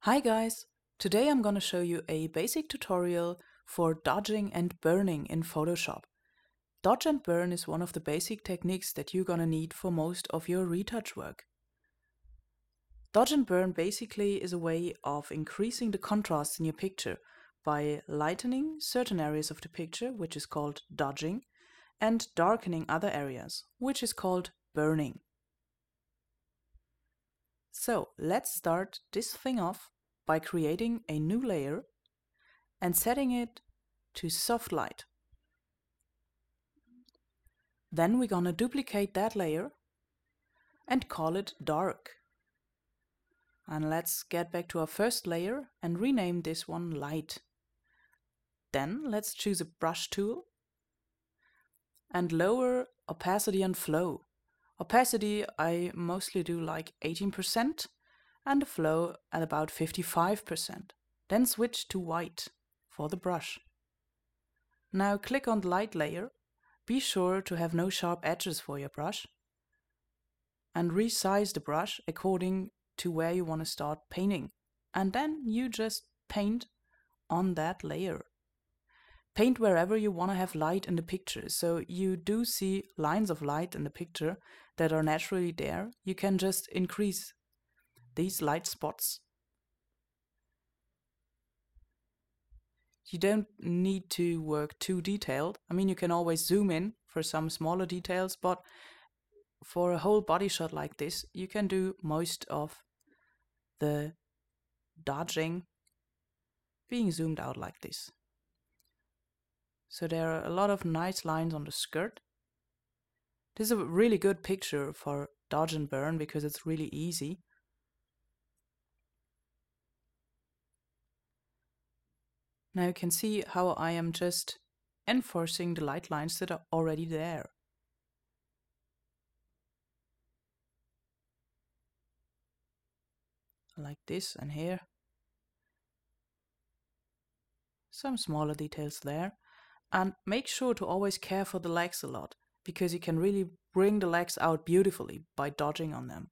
Hi guys! Today I'm gonna show you a basic tutorial for dodging and burning in Photoshop. Dodge and burn is one of the basic techniques that you're gonna need for most of your retouch work. Dodge and burn basically is a way of increasing the contrast in your picture by lightening certain areas of the picture, which is called dodging, and darkening other areas, which is called burning. So let's start this thing off by creating a new layer and setting it to soft light. Then we're gonna duplicate that layer and call it dark. And let's get back to our first layer and rename this one light. Then let's choose a brush tool and lower opacity and flow. Opacity I mostly do like 18% and the flow at about 55%. Then switch to white for the brush. Now click on the light layer. Be sure to have no sharp edges for your brush and resize the brush according to where you want to start painting. And then you just paint on that layer. Paint wherever you want to have light in the picture. So you do see lines of light in the picture that are naturally there. You can just increase these light spots. You don't need to work too detailed. I mean, you can always zoom in for some smaller details, but for a whole body shot like this, you can do most of the dodging being zoomed out like this. So there are a lot of nice lines on the skirt. This is a really good picture for dodge and burn because it's really easy. Now you can see how I am just enforcing the light lines that are already there. Like this and here. Some smaller details there. And make sure to always care for the legs a lot, because you can really bring the legs out beautifully by dodging on them.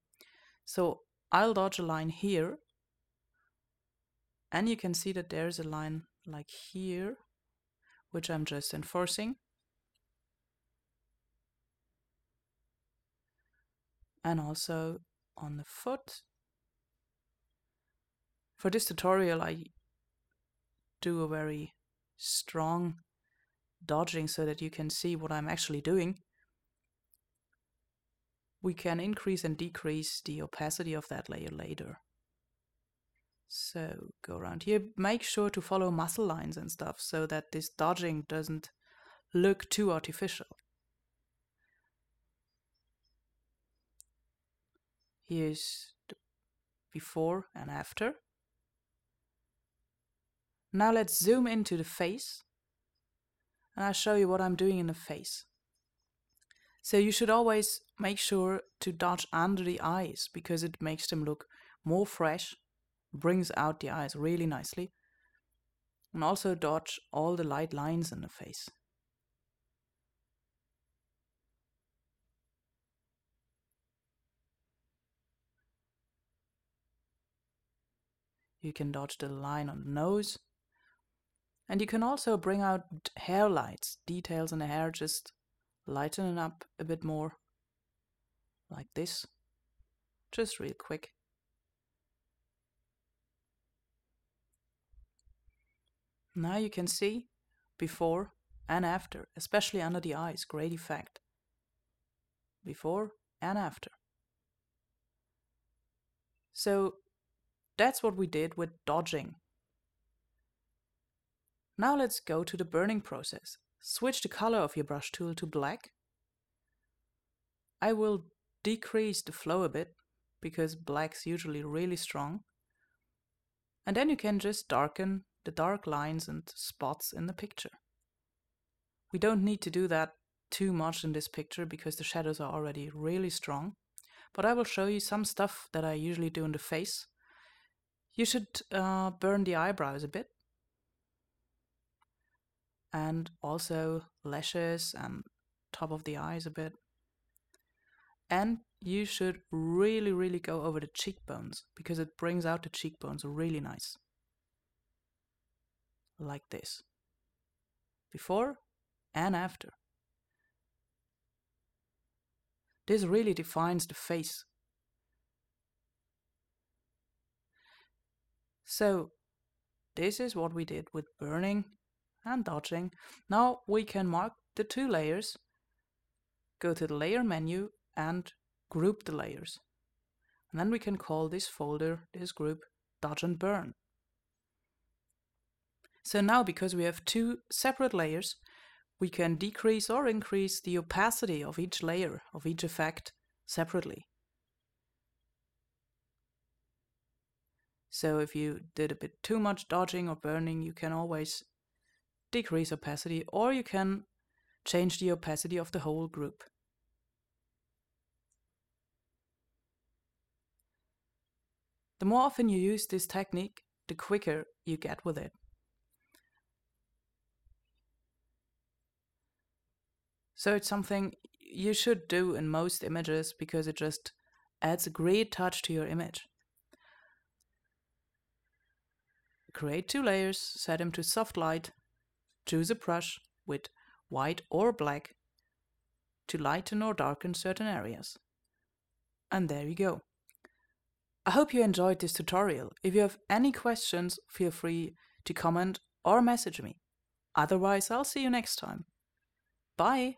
So I'll dodge a line here, and you can see that there's a line like here, which I'm just enforcing. And also on the foot. For this tutorial I do a very strong dodging so that you can see what I'm actually doing. We can increase and decrease the opacity of that layer later. So go around here, make sure to follow muscle lines and stuff so that this dodging doesn't look too artificial. Here's the before and after. Now let's zoom into the face and I'll show you what I'm doing in the face. So you should always make sure to dodge under the eyes because it makes them look more fresh, brings out the eyes really nicely. And also dodge all the light lines in the face. You can dodge the line on the nose. And you can also bring out hair lights, details in the hair, just lighten it up a bit more. Like this. Just real quick. Now you can see before and after, especially under the eyes, great effect. Before and after. So that's what we did with dodging. Now let's go to the burning process. Switch the color of your brush tool to black. I will decrease the flow a bit because black's usually really strong. And then you can just darken the dark lines and spots in the picture. We don't need to do that too much in this picture because the shadows are already really strong. But I will show you some stuff that I usually do in the face. You should burn the eyebrows a bit. And also lashes and top of the eyes a bit. And you should really go over the cheekbones, because it brings out the cheekbones really nice. Like this. Before and after. This really defines the face. So, this is what we did with burning and dodging. Now we can mark the 2 layers, go to the layer menu and group the layers. And then we can call this folder, this group, dodge and burn. So now, because we have 2 separate layers, we can decrease or increase the opacity of each layer, of each effect, separately. So if you did a bit too much dodging or burning, you can always decrease opacity, or you can change the opacity of the whole group. The more often you use this technique, the quicker you get with it. So it's something you should do in most images, because it just adds a great touch to your image. Create 2 layers, set them to soft light, choose a brush with white or black to lighten or darken certain areas. And there you go. I hope you enjoyed this tutorial. If you have any questions, feel free to comment or message me. Otherwise, I'll see you next time. Bye!